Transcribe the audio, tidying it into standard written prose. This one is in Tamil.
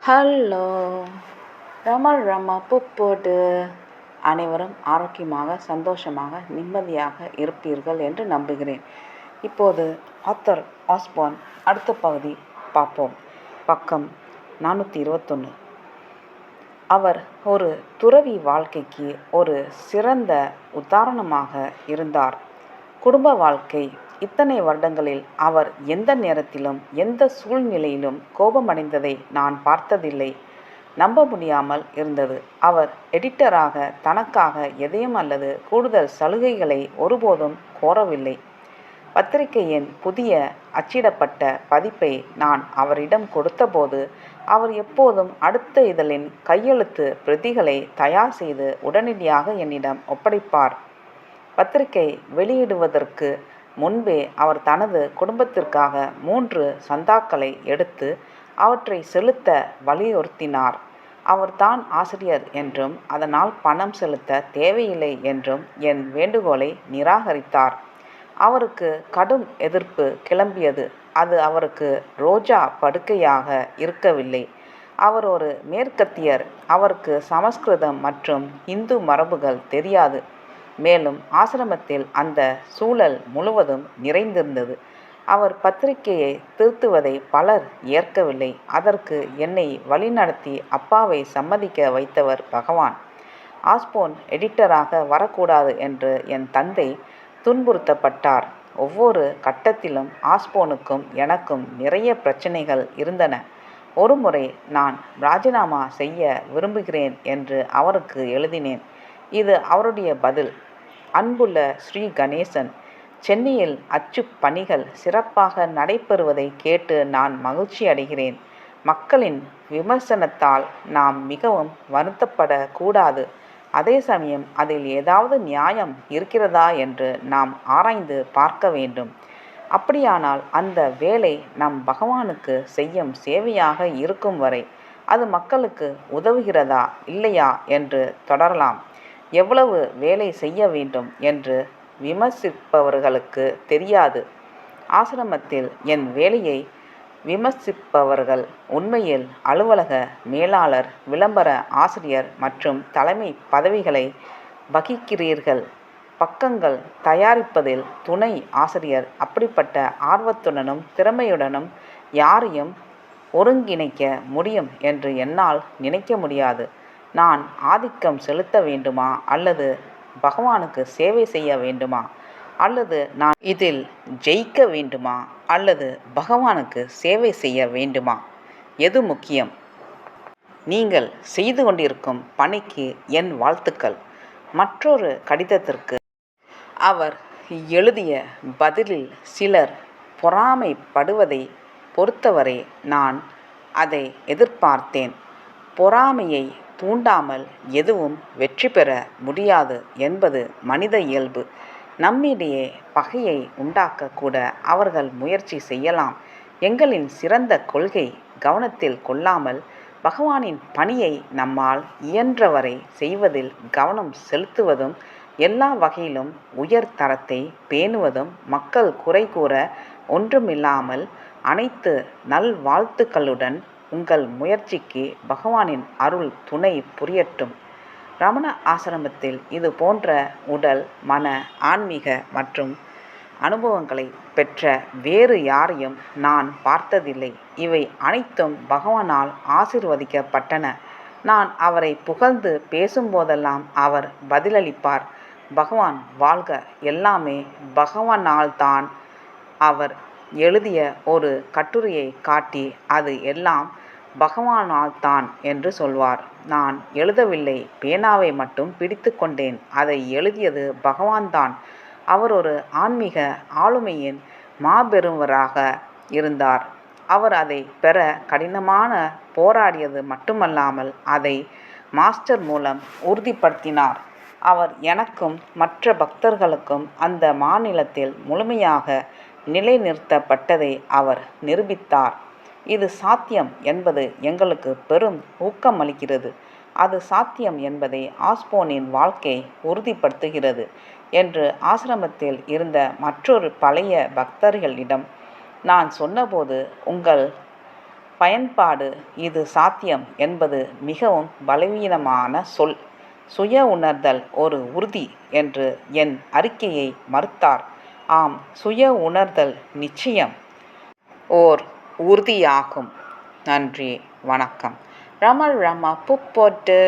ஹலோ! ரம புப்போடு. அனைவரும் ஆரோக்கியமாக, சந்தோஷமாக, நிம்மதியாக இருப்பீர்கள் என்று நம்புகிறேன். இப்போது ஆத்தர் ஆஸ்பான் அடுத்த பகுதி பார்ப்போம். பக்கம் 421. அவர் ஒரு துறவி வாழ்க்கைக்கு ஒரு சிறந்த உதாரணமாக இருந்தார். குடும்ப வாழ்க்கை. இத்தனை வருடங்களில் அவர் எந்த நேரத்திலும் எந்த சூழ்நிலையிலும் கோபமடைந்ததை நான் பார்த்ததில்லை. நம்ப முடியாமல் இருந்தது. அவர் எடிட்டராக தனக்காக எதையும் அல்லது கூடுதல் சலுகைகளை ஒருபோதும் கோரவில்லை. பத்திரிகையின் புதிய அச்சிடப்பட்ட பதிப்பை நான் அவரிடம் கொடுத்தபோது அவர் எப்போதும் அடுத்த இதழின் கையெழுத்து பிரதிகளை தயார் செய்து உடனடியாக என்னிடம் ஒப்படைப்பார். பத்திரிகை வெளியிடுவதற்கு முன்பே அவர் தனது குடும்பத்திற்காக 3 சந்தாக்களை எடுத்து அவற்றை செலுத்த வலியுறுத்தினார். அவர் தான் ஆசிரியர் என்றும் அதனால் பணம் செலுத்த தேவையில்லை என்றும் என் வேண்டுகோளை நிராகரித்தார். அவருக்கு கடும் எதிர்ப்பு கிளம்பியது. அது அவருக்கு ரோஜா படுக்கையாக இருக்கவில்லை. அவர் ஒரு மேற்கத்தியர். அவருக்கு சமஸ்கிருதம் மற்றும் இந்து மரபுகள் தெரியாது. மேலும் ஆசிரமத்தில் அந்த சூழல் முழுவதும் நிறைந்திருந்தது. அவர் பத்திரிகையை திருத்துவதை பலர் ஏற்கவில்லை. அதற்கு என்னை வழிநடத்தி அப்பாவை சம்மதிக்க வைத்தவர் பகவான். ஆஸ்போன் எடிட்டராக வரக்கூடாது என்று என் தந்தை துன்புறுத்தப்பட்டார். ஒவ்வொரு கட்டத்திலும் ஆஸ்போனுக்கும் எனக்கும் நிறைய பிரச்சனைகள் இருந்தன. ஒருமுறை நான் ராஜினாமா செய்ய விரும்புகிறேன் என்று அவருக்கு எழுதினேன். இது அவருடைய பதில். அன்புள்ள ஸ்ரீ கணேசன், சென்னையில் அச்சுப் பணிகள் சிறப்பாக நடைபெறுவதை கேட்டு நான் மகிழ்ச்சி அடைகிறேன். மக்களின் விமர்சனத்தால் நாம் மிகவும் வருத்தப்படக்கூடாது. அதே சமயம் அதில் ஏதாவது நியாயம் இருக்கிறதா என்று நாம் ஆராய்ந்து பார்க்க வேண்டும். அப்படியானால் அந்த வேலை நம் பகவானுக்கு செய்யும் சேவையாக இருக்கும் வரை அது மக்களுக்கு உதவுகிறதா இல்லையா என்று தொடரலாம். எவ்வளவு வேலை செய்ய வேண்டும் என்று விமர்சிப்பவர்களுக்கு தெரியாது. ஆசிரமத்தில் என் வேலையை விமர்சிப்பவர்கள் உண்மையில் அலுவலக மேலாளர், விளம்பர ஆசிரியர் மற்றும் தலைமை பதவிகளை வகிக்கிறீர்கள். பக்கங்கள் தயாரிப்பதில் துணை ஆசிரியர். அப்படிப்பட்ட ஆர்வத்துடனும் திறமையுடனும் யாரையும் ஒருங்கிணைக்க முடியும் என்று என்னால் நினைக்க முடியாது. நான் ஆதிக்கம் செலுத்த வேண்டுமா அல்லது பகவானுக்கு சேவை செய்ய வேண்டுமா? அல்லது நான் இதில் ஜெயிக்க வேண்டுமா அல்லது பகவானுக்கு சேவை செய்ய வேண்டுமா? எது முக்கியம்? நீங்கள் செய்து கொண்டிருக்கும் பணிக்கு என் வாழ்த்துக்கள். மற்றொரு கடிதத்திற்கு அவர் எழுதிய பதிலில் சிலர் பொறாமைப்படுவதை பொறுத்தவரை நான் அதை எதிர்பார்த்தேன். பொறாமையை தூண்டாமல் எதுவும் வெற்றி பெற முடியாது என்பது மனித இயல்பு. நம்மிடையே பகையை உண்டாக்க கூட அவர்கள் முயற்சி செய்யலாம். எங்களின் சிறந்த கொள்கை கவனத்தில் கொள்ளாமல் பகவானின் பணியை நம்மால் இயன்றவரை செய்வதில் கவனம் செலுத்துவதும், எல்லா வகையிலும் உயர் தரத்தை பேணுவதும், மக்கள் குறை கூற ஒன்றுமில்லாமல் அனைத்து நல்வாழ்த்துக்களுடன் உங்கள் முயற்சிக்கு பகவானின் அருள் துணை புரியட்டும். ரமண ஆசிரமத்தில் இது போன்ற உடல், மன, ஆன்மீக மற்றும் அனுபவங்களை பெற்ற வேறு யாரையும் நான் பார்த்ததில்லை. இவை அனைத்தும் பகவானால் ஆசீர்வதிக்கப்பட்டன. நான் அவரை புகழ்ந்து பேசும்போதெல்லாம் அவர் பதிலளிப்பார், பகவான் வாழ்க, எல்லாமே பகவானால்தான். அவர் எழுதிய ஒரு கட்டுரையை காட்டி அது எல்லாம் பகவானால்தான் என்று சொல்வார். நான் எழுதவில்லை, பேனாவை மட்டும் பிடித்து கொண்டேன். அதை எழுதியது பகவான்தான். அவர் ஒரு ஆன்மீக ஆளுமையின் மாபெருவராக இருந்தார். அவர் அதை பெற கடினமான போராடியது மட்டுமல்லாமல் அதை மாஸ்டர் மூலம் உறுதிப்படுத்தினார். அவர் எனக்கும் மற்ற பக்தர்களுக்கும் அந்த மாநிலத்தில் முழுமையாக நிலைநிறுத்தப்பட்டதை அவர் நிரூபித்தார். இது சாத்தியம் என்பது எங்களுக்கு பெரும் ஊக்கமளிக்கிறது. அது சாத்தியம் என்பதை ஆஸ்போனின் வாழ்க்கை உறுதிப்படுத்துகிறது என்று ஆசிரமத்தில் இருந்த மற்றொரு பழைய பக்தர்களிடம் நான் சொன்னபோது, உங்கள் பயன்பாடு இது சாத்தியம் என்பது மிகவும் பலவீனமான சொல். சுய உணர்தல் ஒரு உறுதி என்று என் அறிக்கையை மறுத்தார். ஆம், சுய உணர்தல் நிச்சயம் ஓர் உறுதியாகும். நன்றி, வணக்கம். ரம ரம புப்பொட்டு.